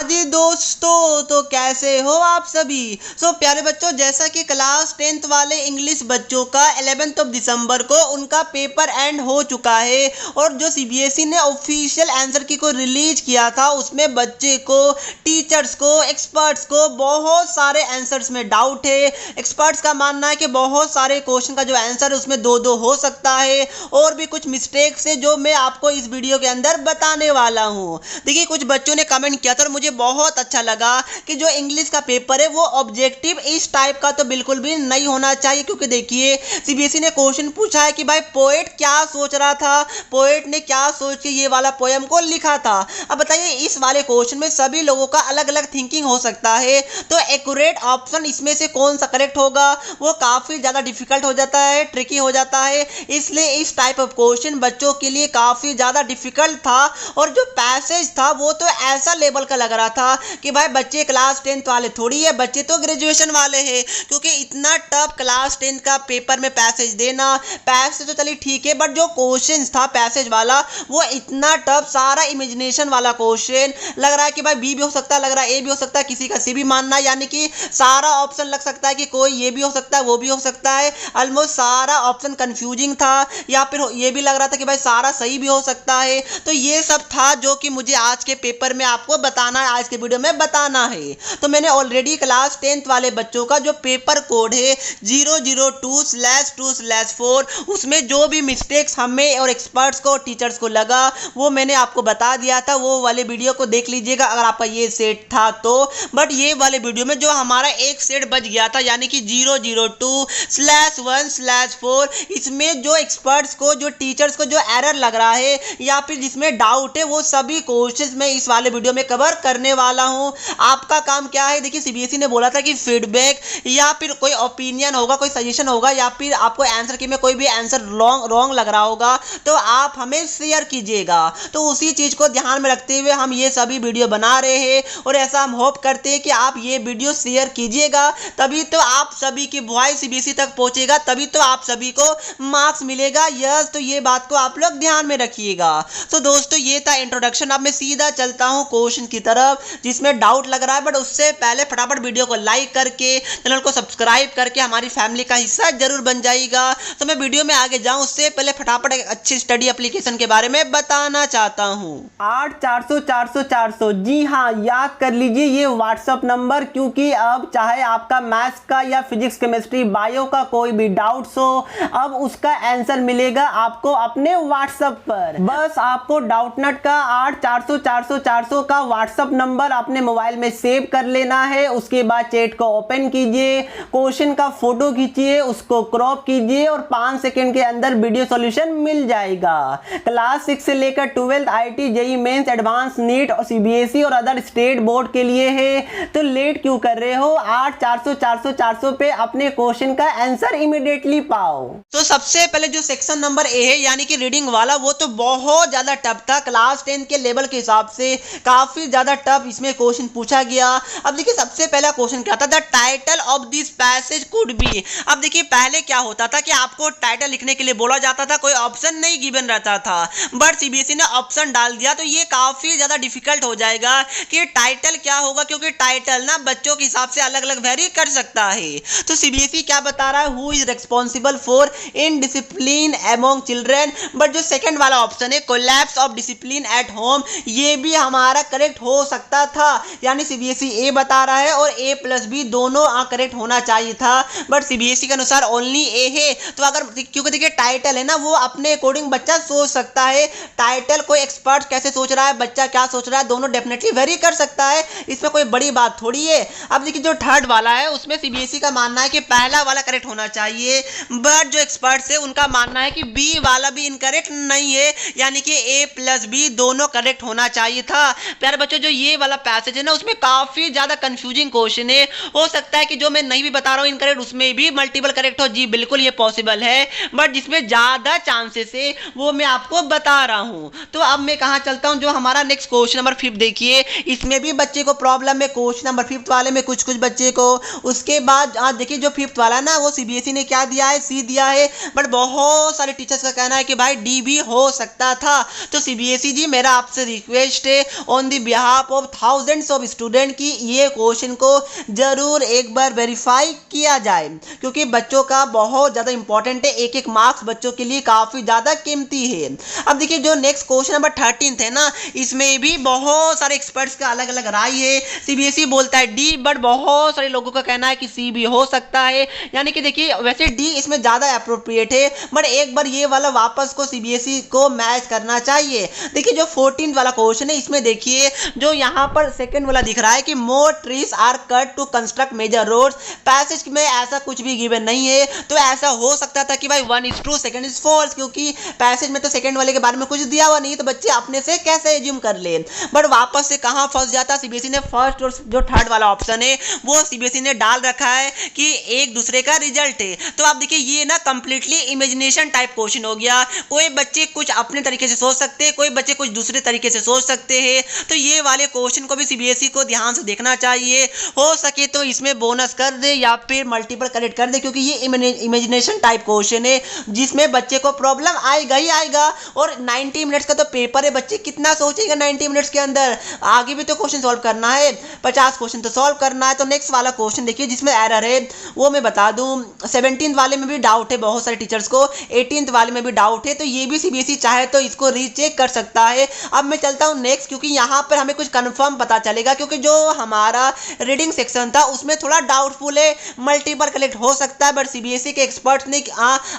जी दोस्तों, तो कैसे हो आप सभी। प्यारे बच्चों, जैसा कि क्लास 10th वाले इंग्लिश बच्चों का 11 दिसंबर को उनका पेपर एंड हो चुका है और जो सीबीएसई ने ऑफिशियल आंसर की को रिलीज किया था उसमें बच्चे को, टीचर्स को, एक्सपर्ट्स को बहुत सारे आंसर्स में डाउट है। एक्सपर्ट्स का मानना है कि बहुत सारे क्वेश्चन का जो आंसर है उसमें दो हो सकता है और भी कुछ मिस्टेक्स है जो मैं आपको इस वीडियो के अंदर बताने वाला हूँ। देखिए, कुछ बच्चों ने कमेंट किया था और मुझे बहुत अच्छा लगा कि जो इंग्लिश का पेपर है वो ऑब्जेक्टिव इस टाइप का तो बिल्कुल भी नहीं होना चाहिए, क्योंकि देखिए सीबीएसई ने क्वेश्चन पूछा है कि भाई पोएट क्या सोच रहा था, पोएट ने क्या सोच के ये वाला पोयम को लिखा था। अब बताइए, इस वाले क्वेश्चन में सभी लोगों का अलग अलग थिंकिंग हो सकता है, तो एक्यूरेट ऑप्शन इसमें से कौन सा करेक्ट होगा वो काफी ज्यादा डिफिकल्ट हो जाता है, ट्रिकी हो जाता है। इसलिए इस टाइप ऑफ क्वेश्चन बच्चों के लिए काफी ज्यादा डिफिकल्ट था और जो पैसेज था वो तो ऐसा लेवल का लग रहा था कि भाई बच्चे क्लास 10th वाले थोड़ी है, बच्चे तो ग्रेजुएशन वाले हैं, क्योंकि इतना टफ क्लास 10th का पेपर में पैसेज देना, पैसेज तो चलिए ठीक है, बट जो क्वेश्चन था पैसेज वाला वो इतना टफ, सारा इमेजिनेशन वाला क्वेश्चन लग रहा है कि भाई बी भी हो सकता है, लग रहा है ए भी हो सकता है, किसी का सी भी मानना है, यानी कि सारा ऑप्शन लग सकता है कि कोई ये भी हो सकता है वो भी हो सकता है। ऑलमोस्ट सारा ऑप्शन कंफ्यूजिंग था, या फिर ये भी लग रहा था कि भाई सारा सही भी हो सकता है। तो ये सब था जो कि मुझे आज के पेपर में आपको बताना है, आज के वीडियो में बताना है। तो मैंने ऑलरेडी क्लास 10th वाले बच्चों का जो पेपर कोड है 002/2/4 उसमें जो भी मिस्टेक्स हमें और एक्सपर्ट्स को, टीचर्स को लगा वो मैंने आपको बता दिया था। वो वाले वीडियो को देख लीजिएगा अगर आपका ये सेट था तो। बट ये वाले वीडियो में जो हमारा एक सेट बच गया था यानी कि 002/1/4, इसमें जो एक्सपर्ट्स को, जो टीचर्स को जो एरर लग रहा है या फिर जिसमें डाउट है वो सभी क्वेश्चंस मैं इस वाले वीडियो में कवर करने वाला हूं। आपका काम क्या है, देखिए सीबीएसई ने बोला था कि फीडबैक या फिर कोई ओपिनियन होगा, कोई सजेशन होगा, या फिर आपको आंसर की में कोई भी आंसर रॉन्ग लग रहा होगा तो आप हमें शेयर कीजिएगा। तो उसी चीज को ध्यान में रखते हुए हम ये सभी वीडियो बना रहे हैं और ऐसा हम होप करते हैं कि आप ये वीडियो शेयर कीजिएगा, तभी तो आप सभी की वॉइस सीबीएसई तक पहुंचेगा, तभी तो आप सभी को मार्क्स मिलेगा। यस, तो ये बात को आप लोग ध्यान में रखिएगा। तो दोस्तों, ये था इंट्रोडक्शन। अब मैं सीधा चलता हूं क्वेश्चन की तरफ जिसमें डाउट लग रहा है, बट उससे पहले फटाफट वीडियो को लाइक करके, चैनल को सब्सक्राइब करके हमारी फैमिली का हिस्सा जरूर बन जाएगा। तो मैं वीडियो में आगे जाऊं उससे पहले फटाफट एक अच्छी स्टडी एप्लीकेशन के बारे में बताना चाहता हूं। 8400 जी हाँ, याद कर लीजिए ये व्हाट्सएप नंबर, क्योंकि अब चाहे आपका मैथ्स का या फिजिक्स, केमिस्ट्री, बायो का कोई भी डाउट्स हो, अब उसका आंसर मिलेगा आपको अपने व्हाट्सएप पर। बस आपको डाउटनट का 8400 का व्हाट्सएप नंबर अपने मोबाइल में सेव कर लेना है। उसके बाद चैट को ओपन कीजिए, क्वेश्चन का फोटो खींचिए, उसको क्रॉप कीजिए और 5 सेकंड के अंदर वीडियो सॉल्यूशन मिल जाएगा। क्लास 6 से लेकर 12th IIT, JEE mains, advanced, NEET और सीबीएसई और अदर स्टेट बोर्ड के लिए है। तो लेट क्यों कर रहे हो, 8400 पे अपने क्वेश्चन का आंसर इमीडिएटली पाओ। तो सबसे पहले जो सेक्शन नंबर ए है यानी कि रीडिंग वाला, वो तो बहुत ज्यादा टफ था, क्लास 10 के लेवल के हिसाब से काफी ज्यादा टफ इसमें क्वेश्चन पूछा गया। अब देखिए सबसे पहला क्वेश्चन क्या था, the title of this passage could be. अब देखिए पहले क्या होता था कि आपको टाइटल लिखने के लिए बोला जाता था, कोई ऑप्शन नहीं गिवन रहता था, बट सीबीएसई ने ऑप्शन डाल दिया, तो ये काफी ज्यादा डिफिकल्ट हो जाएगा कि टाइटल क्या होगा, क्योंकि टाइटल ना बच्चों के हिसाब से अलग अलग वेरी कर सकता है। तो सीबीएसई क्या बता रहा है, who is responsible for indiscipline among children, but जो सेकंड वाला ऑप्शन है collapse of discipline at home, ये भी हमारा करेक्ट हो सकता था, यानी सीबीएसई ए बता रहा है और ए प्लस बी दोनों करेक्ट होना चाहिए था, बट सीबीएसई के अनुसार ओनली ए है। तो अगर, क्योंकि देखिए टाइटल है ना, वो अपने अकॉर्डिंग बच्चा सोच सकता है, टाइटल कोई एक्सपर्ट कैसे सोच रहा है, बच्चा क्या सोच रहा है, दोनों डेफिनेटली वेरी कर सकता है, इसमें कोई बड़ी बात थोड़ी है। अब देखिए जो थर्ड वाला है उसमें सीबीएसई का मानना है कि पहला वाला करेक्ट होना चाहिए, बट जो एक्सपर्ट्स है उनका मानना है कि बी वाला भी इनकरेक्ट नहीं है, यानी कि ए प्लस बी दोनों करेक्ट होना चाहिए था। प्यारे बच्चों, जो ये वाला पैसेज है ना उसमें काफी ज्यादा कंफ्यूजिंग क्वेश्चन है, हो सकता है कि जो मैं नहीं भी बता रहा हूँ इनकरेक्ट उसमें भी मल्टीपल करेक्ट हो, जी बिल्कुल ये पॉसिबल है, बट जिसमें ज्यादा चांसेस है वो मैं आपको बता रहा हूँ। तो अब मैं कहाँ चलता हूँ, जो हमारा नेक्स्ट क्वेश्चन नंबर 5 देखिए, इसमें भी बच्चे को प्रॉब्लम है, क्वेश्चन नंबर 5 वाले में कुछ बच्चे को। उसके बाद देखिए जो 5th वाला ना वो सीबीएसई ने क्या दिया है, सी दिया है, बट बहुत सारे टीचर्स का कहना है कि भाई डी भी हो सकता था। तो सीबीएसई जी मेरा आपसे रिक्वेस्ट है on the behalf of thousands of student की ये क्वेश्चन को जरूर एक बार वेरीफाई किया जाए, क्योंकि बच्चों का बहुत ज़्यादा इंपॉर्टेंट है। एक एक मार्क्स बच्चों के लिए काफ़ी ज़्यादा कीमती है। अब देखिए जो नेक्स्ट क्वेश्चन नंबर 13 है ना, इसमें भी बहुत सारे एक्सपर्ट्स का अलग अलग राय है। सीबीएसई बोलता है डी, बट बहुत सारे लोगों का कहना है कि सी भी हो सकता है। यानी कि देखिए वैसे डी इसमें ज़्यादा अप्रोप्रिएट है, बट एक बार ये वाला वापस को सीबीएसई को मैच करना चाहिए। देखिए जो 14 वाला क्वेश्चन है, इसमें देखिए जो यहाँ पर सेकंड वाला दिख रहा है कि more trees are cut to construct major roads. Passage में ऐसा कुछ भी गिवन नहीं है, तो ऐसा हो सकता था कि भाई 1 is true, second is false, क्योंकि पैसेज में तो सेकंड वाले के बारे में कुछ दिया हुआ नहीं, तो बच्चे अपने से कैसे एज्यूम कर ले। बट वापस से कहाँ फंस जाता सीबीएसई ने, फर्स्ट और जो थर्ड वाला ऑप्शन है वो सीबीएसई ने डाल रखा है कि एक दूसरे का रिजल्ट है। तो आप देखिए ये ना कंप्लीटली इमेजिनेशन टाइप क्वेश्चन हो गया। कोई बच्चे कुछ अपने तरीके से सोच सकते हैं, कोई बच्चे कुछ दूसरे तरीके से सोच सकते हैं। तो ये वाले क्वेश्चन को भी सीबीएसई को ध्यान से देखना चाहिए। हो सके तो इसमें बोनस कर दे या फिर मल्टीपल करेक्ट कर दे, क्योंकि ये इमेजिनेशन टाइप क्वेश्चन है जिसमें बच्चे को प्रॉब्लम आएगा ही आएगा। और 90 मिनट्स का तो पेपर है, बच्चे कितना सोचेगा 90 मिनट्स के अंदर। आगे भी तो क्वेश्चन सॉल्व करना है, 50 क्वेश्चन तो सॉल्व करना है। तो नेक्स्ट वाला क्वेश्चन देखिए जिसमें एरर है वो मैं बता दूं। 17 वाले में भी डाउट है बहुत सारे टीचर्स को, 18 वाले में भी डाउट है, तो ये भी सीबीएसई चाहे तो इसको रीचेक कर सकता है। अब मैं चलता हूँ नेक्स्ट, क्योंकि यहाँ पर हमें कुछ कंफर्म पता चलेगा, क्योंकि जो हमारा रीडिंग सेक्शन था उसमें थोड़ा डाउटफुल है, मल्टीपल कलेक्ट हो सकता है। बट सीबीएसई के एक्सपर्ट्स ने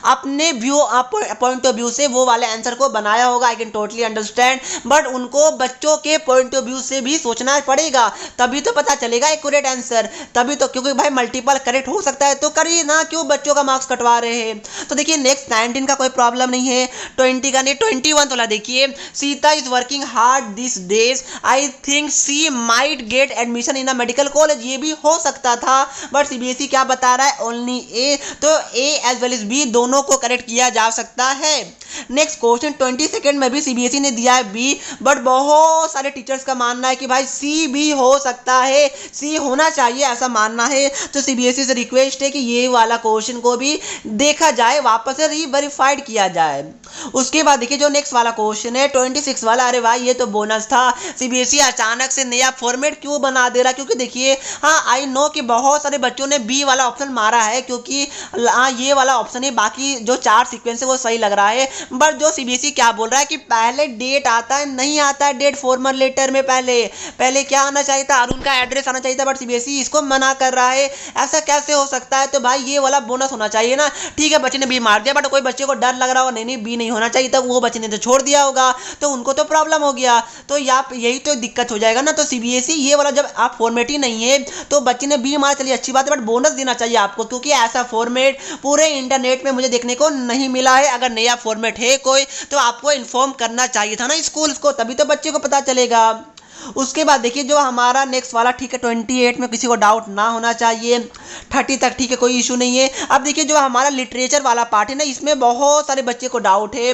अपने पॉइंट ऑफ व्यू से वो वाले आंसर को बनाया होगा, I can totally understand. But उनको बच्चों के पॉइंट ऑफ व्यू से भी सोचना पड़ेगा, तभी तो पता चलेगा एक्यूरेट आंसर, तभी तो, क्योंकि भाई मल्टीपल करेक्ट हो सकता है तो करिए ना, क्यों बच्चों का मार्क्स कटवा रहे हैं। तो देखिए नेक्स्ट 19 का कोई प्रॉब्लम नहीं है, 20 का नहीं, 21 वाला देखिए, Sita is working hard this days, I think she might get admission in a medical college. ये भी हो सकता था, बट सीबीएसई क्या बता रहा है, ओनली ए। तो ए एज वेल एज बी दोनों को करेक्ट किया जा सकता है। नेक्स्ट क्वेश्चन 22 में भी सीबीएसई ने दिया है बी, बट बहुत सारे टीचर्स का मानना है कि भाई सी भी हो सकता है, सी होना चाहिए ऐसा मानना है। तो सीबीएसई से रिक्वेस्ट है कि ये वाला क्वेश्चन को भी देखा जाए, वापस से रीवेरीफाइड किया जाए। उसके बाद देखिए जो नेक्स्ट वाला क्वेश्चन है 26 वाला, अरे भाई ये तो बोनस था। सीबीएसई अचानक से नया फॉर्मेट क्यों बना दे रहा, क्योंकि देखिए हाँ आई नो कि बहुत सारे बच्चों ने बी वाला ऑप्शन मारा है, क्योंकि ये वाला ऑप्शन है, बाकी जो 4 सीक्वेंस है वो सही लग रहा है। बट जो सीबीएसई क्या बोल रहा है कि पहले डेट आता है, नहीं आता है डेट फॉर्मल लेटर में, पहले क्या आना चाहिए था, अरुण का एड्रेस आना चाहिए था, बट सीबीएसई इसको मना कर रहा है। ऐसा कैसे हो सकता है, तो भाई ये वाला बोनस होना चाहिए ना। ठीक है बच्चे ने बी मार दिया, बट कोई बच्चे को डर लग रहा होगा नहीं बी नहीं होना चाहिए था, वो बच्चे ने तो छोड़ दिया होगा, तो उनको तो प्रॉब्लम हो गया, तो यही तो दिक्कत हो जाएगा ना। तो सीबीएसई ये वाला जब आप फॉर्मेट ही नहीं है तो बच्चे ने बी मार, चलिए अच्छी बात है, बट बोनस देना चाहिए आपको, क्योंकि ऐसा फॉर्मेट पूरे इंटरनेट में मुझे देखने को नहीं मिला है। अगर नया फॉर्मेट है कोई तो आपको इन्फॉर्म करना चाहिए था ना स्कूल्स को, तभी तो बच्चे को पता चलेगा। उसके बाद देखिए जो हमारा नेक्स्ट वाला, ठीक है 28 में किसी को डाउट ना होना चाहिए, 30 तक ठीक है कोई इशू नहीं है। अब देखिए जो हमारा लिटरेचर वाला पार्ट है ना, इसमें बहुत सारे बच्चे को डाउट है,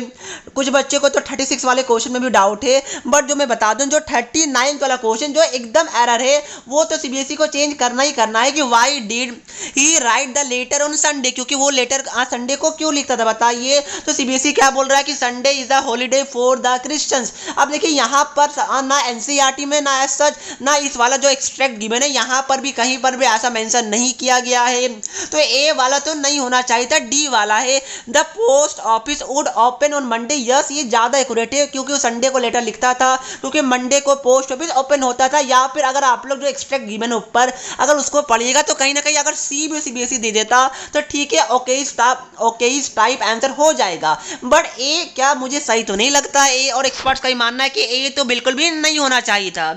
कुछ बच्चे को तो 36 वाले क्वेश्चन में भी डाउट है। बट जो मैं बता दूं जो 39 वाला क्वेश्चन जो एकदम एरर है, वो तो सीबीएसई को चेंज करना ही करना है कि why did he right the later on Sunday, क्योंकि वो लेटर संडे को क्यों लिखता था बताइए। तो सीबीएसई क्या बोल रहा है कि Sunday is the holiday for the Christians. अब देखिए यहाँ पर ना एनसीईआरटी में ना एज सच ना इस वाला जो एक्सट्रैक्ट गिवन है यहाँ पर भी कहीं पर भी ऐसा मेंशन नहीं किया गया है, तो ए वाला तो नहीं होना चाहिए था, डी वाला है। The post office would open on Monday, yes ये ज्यादा एक्यूरेट है, क्योंकि वो संडे को लेटर लिखता था, क्योंकि मंडे को पोस्ट ऑफिस ओपन होता था। या फिर अगर आप लोग जो एक्सट्रैक्ट गिवन है ऊपर अगर उसको पढ़िएगा तो कहीं ना कहीं अगर सी भी सीबीएसई दे देता तो ठीक है, ओके इस टाइप आंसर हो जाएगा। बट ए क्या मुझे सही तो नहीं लगता, ए और एक्सपर्ट्स का ही मानना है कि ए तो बिल्कुल भी नहीं होना चाहिए था।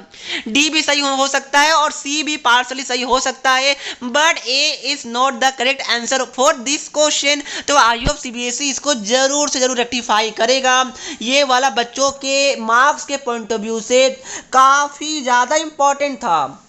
डी भी सही हो सकता है और सी भी पार्शली सही हो सकता है, but A is not the correct answer for this question. तो आई होप सीबीएसई इसको जरूर से जरूर रेक्टिफाई करेगा। ये वाला बच्चों के मार्क्स के पॉइंट ऑफ व्यू से काफी ज्यादा इंपॉर्टेंट था।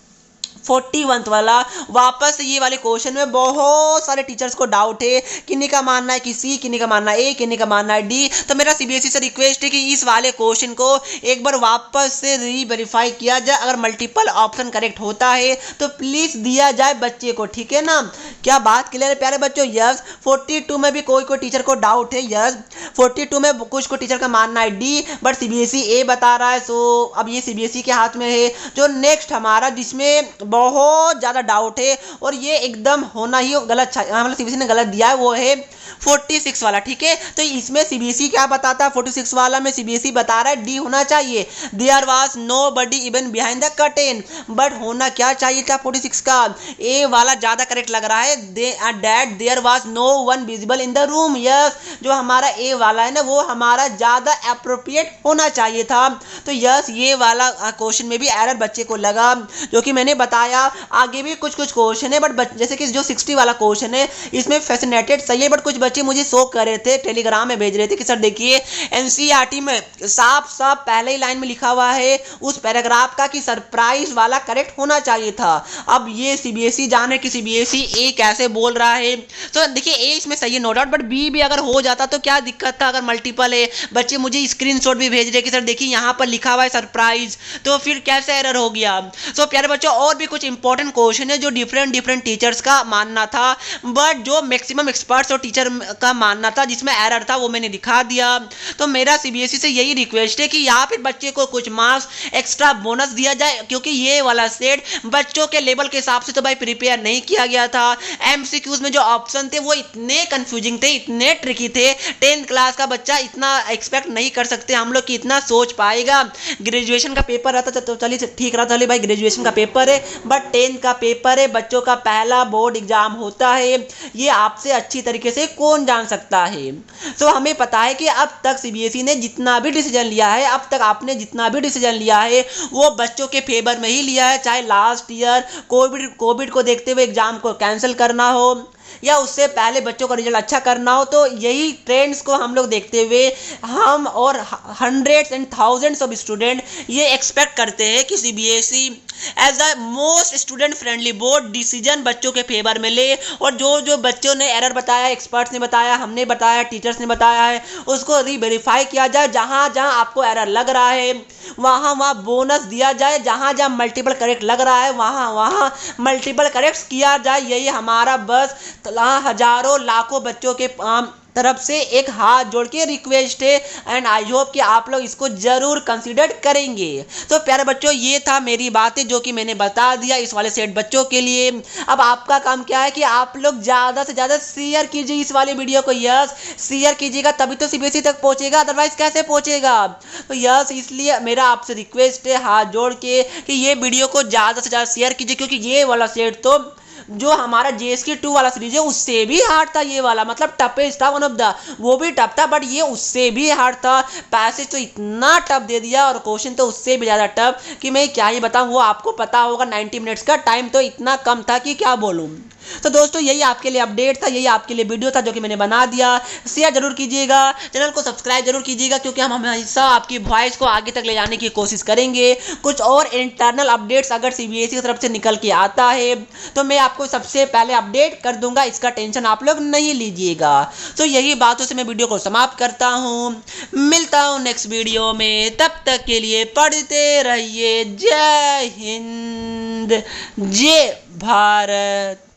41 वाला वापस ये वाले क्वेश्चन में बहुत सारे टीचर्स को डाउट है, किन्हीं का मानना है कि सी, किन्हीं का मानना है ए, किन्हीं का मानना है डी। तो मेरा सीबीएसई से रिक्वेस्ट है कि इस वाले क्वेश्चन को एक बार वापस से रीवेरीफाई किया जाए। अगर मल्टीपल ऑप्शन करेक्ट होता है तो प्लीज दिया जाए बच्चे को, ठीक है ना। क्या बात क्लियर है प्यारे बच्चों? यस 42 में भी कोई टीचर को डाउट है। यस 42 में कुछ को टीचर का मानना है डी, बट सीबीएसई ए बता रहा है। सो अब ये सीबीएसई के हाथ में है। जो नेक्स्ट हमारा जिसमें बहुत ज़्यादा डाउट है और ये एकदम होना ही गलत, मतलब सीबीएसई ने गलत दिया है, वो है 46 वाला, ठीक है। तो इसमें सीबीएसई क्या बताता है? 46 वाला में सीबीएसई बता रहा है डी होना चाहिए। There was nobody even behind the curtain, but होना क्या चाहिए था 46 का? ए वाला ज़्यादा करेक्ट लग रहा है। That there was no one visible in the room. Yes जो हमारा ए वाला है ना वो हमारा ज़्यादा अप्रोप्रिएट होना चाहिए था। तो यस ये वाला क्वेश्चन में भी एरर बच्चे को लगा, जो कि मैंने बताया। आगे भी कुछ क्वेश्चन है, बट जैसे कि जो 60 वाला क्वेश्चन है इसमें फैसिनेटेड सही है, बट कुछ बच्चे मुझे शो कर रहे थे, टेलीग्राम में भेज रहे थे कि सर देखिए एनसीईआरटी में साफ साफ पहले ही लाइन में लिखा हुआ है उस पैराग्राफ का कि सरप्राइज वाला करेक्ट होना चाहिए था। अब ये सीबीएसई जाने कि सीबीएसई ए कैसे बोल रहा है। तो देखिए ए इसमें सही है नो डाउट, बट बी भी अगर हो जाता तो क्या दिक्कत था? अगर मल्टीपल है, बच्चे मुझे स्क्रीनशॉट भी भेज रहे कि सर देखिए यहाँ पर लिखा हुआ है सरप्राइज, तो फिर कैसे एरर हो गया? सो प्यारे बच्चों और भी कुछ इंपॉर्टेंट क्वेश्चन है जो डिफरेंट टीचर्स का मानना था, बट जो मैक्सिमम एक्सपर्ट्स और टीचर का मानना था जिसमें एरर था वो मैंने दिखा दिया। तो मेरा सीबीएसई से यही रिक्वेस्ट है कि यहाँ पे बच्चे को कुछ मार्क्स एक्स्ट्रा बोनस दिया जाए, क्योंकि ये वाला सेट बच्चों के लेवल के हिसाब से तो भाई प्रिपेयर नहीं किया गया था। एमसीक्यूज में जो ऑप्शन थे वो इतने कंफ्यूजिंग थे, इतने ट्रिकी थे। 10th क्लास का बच्चा इतना एक्सपेक्ट नहीं कर सकते हम लोग कि इतना सोच पाएगा। ग्रेजुएशन का पेपर रहता तो चलिए ठीक रहा, चलिए भाई ग्रेजुएशन का पेपर है, बट 10th का पेपर है, बच्चों का पहला बोर्ड एग्जाम होता है, ये आपसे अच्छी तरीके से कौन जान सकता है। तो हमें पता है कि अब तक सीबीएसई ने जितना भी डिसीजन लिया है, अब तक आपने जितना भी डिसीजन लिया है वो बच्चों के फेवर में ही लिया है। चाहे लास्ट ईयर कोविड को देखते हुए एग्जाम को कैंसिल करना हो या उससे पहले बच्चों का रिजल्ट अच्छा करना हो, तो यही ट्रेंड्स को हम लोग देखते हुए हम और hundreds and thousands of student ये एक्सपेक्ट करते हैं कि CBSE as the most student friendly board decision बच्चों के फेवर में ले, और जो बच्चों ने एरर बताया, एक्सपर्ट्स ने बताया, हमने बताया, टीचर्स ने बताया है, उसको रीवेरीफाई किया जाए। जहाँ जहाँ आपको एरर लग रहा है वहाँ बोनस दिया जाए, जहाँ जहाँ मल्टीपल करेक्ट लग रहा है वहाँ मल्टीपल करेक्ट किया जाए। यही हमारा बस हजारों लाखों बच्चों के तरफ से एक हाथ जोड़ के रिक्वेस्ट है, एंड आई होप कि आप लोग इसको जरूर कंसीडर करेंगे। तो प्यारे बच्चों ये था मेरी बातें जो कि मैंने बता दिया इस वाले सेट बच्चों के लिए। अब आपका काम क्या है कि आप लोग ज़्यादा से ज़्यादा शेयर कीजिए इस वाले वीडियो को। यस शेयर कीजिएगा तभी तो सीबीएसई तक पहुंचेगा, अदरवाइज कैसे पहुंचेगा? तो यस इसलिए मेरा आपसे रिक्वेस्ट है हाथ जोड़ के कि ये वीडियो को ज़्यादा से ज़्यादा शेयर कीजिए, क्योंकि ये वाला सेट तो जो हमारा JSK 2 वाला सीरीज है उससे भी हार्ड था ये वाला, मतलब टफेस्ट था, वन ऑफ द, वो भी टफ था बट ये उससे भी हार्ड था। पैसेज तो इतना टफ दे दिया और क्वेश्चन तो उससे भी ज़्यादा टफ कि मैं क्या ही बताऊँ, वो आपको पता होगा। 90 मिनट्स का टाइम तो इतना कम था कि क्या बोलूँ। तो दोस्तों यही आपके लिए अपडेट था, यही आपके लिए वीडियो था जो कि मैंने बना दिया। शेयर जरूर कीजिएगा, चैनल को सब्सक्राइब जरूर कीजिएगा, क्योंकि हम हमेशा आपकी वॉइस को आगे तक ले जाने की कोशिश करेंगे। कुछ और इंटरनल अपडेट्स अगर सीबीएसई की तरफ से निकल के आता है तो मैं आपको सबसे पहले अपडेट कर दूंगा, इसका टेंशन आप लोग नहीं लीजिएगा। तो यही बातों से मैं वीडियो को समाप्त करता हूँ, मिलता हूँ नेक्स्ट वीडियो में, तब तक के लिए पढ़ते रहिए। जय हिंद, जय भारत।